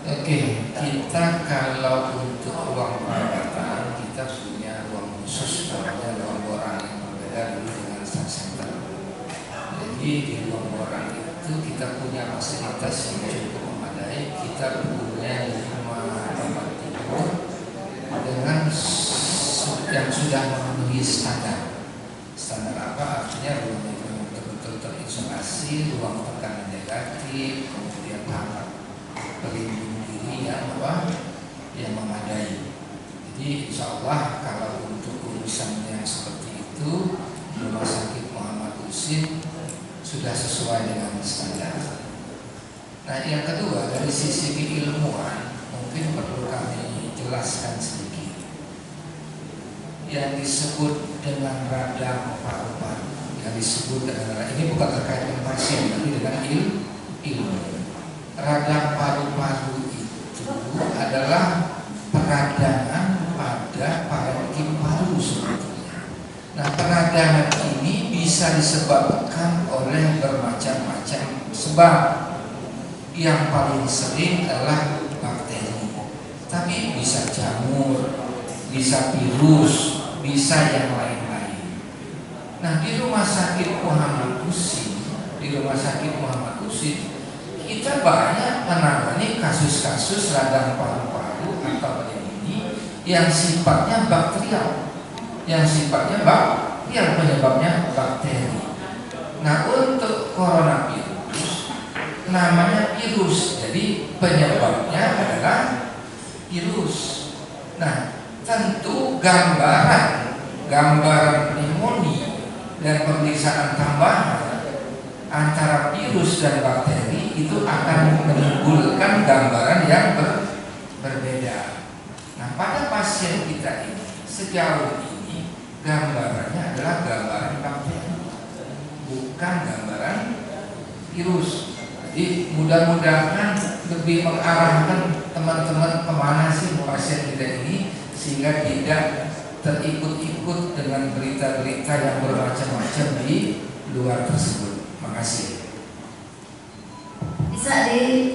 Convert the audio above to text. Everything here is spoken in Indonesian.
Oke, kita kalau untuk ruang perawatan kita punya ruang khusus namanya ruang borang yang berbeda dengan star center. Jadi di ruang borang itu kita punya fasilitas yang cukup memadai. Kita punya 5 tempat tidur dengan yang sudah memenuhi standar. Standar apa? Artinya ruang itu betul-betul terisolasi, ruang tekanan negatif, kemudian kamar pelindung diri yang memadai. Jadi insya Allah kalau untuk urusan yang seperti itu Rumah Sakit Muhammad Husin sudah sesuai dengan standar. Nah, yang kedua dari sisi keilmuan mungkin perlu kami jelaskan sedikit. Yang disebut dengan radang paru-paru, yang disebut dengan ini bukan terkait dengan pasien, tapi dengan ilmu. Radang paru-paru itu adalah peradangan pada parenkim paru sebetulnya. Nah, peradangan ini bisa disebabkan oleh bermacam-macam sebab. Yang paling sering adalah bakteri, tapi bisa jamur, bisa virus, bisa yang lain-lain. Nah, di Rumah Sakit Muhammad Husin, kita banyak menangani kasus-kasus radang paru-paru atau ini yang sifatnya bakterial, penyebabnya bakteri. Nah, untuk coronavirus namanya virus, jadi penyebabnya adalah virus. Nah, tentu gambaran pneumonia dan pemeriksaan tambahan antara virus dan bakteri itu akan menimbulkan gambaran yang berbeda. Nah, pada pasien kita ini sejauh ini gambarannya adalah gambaran bakteri, bukan gambaran virus. Jadi mudah-mudahan lebih mengarahkan teman-teman kemana sih pasien kita ini sehingga tidak terikut-ikut dengan berita-berita yang bermacam-macam di luar tersebut. Makasih. Bisa di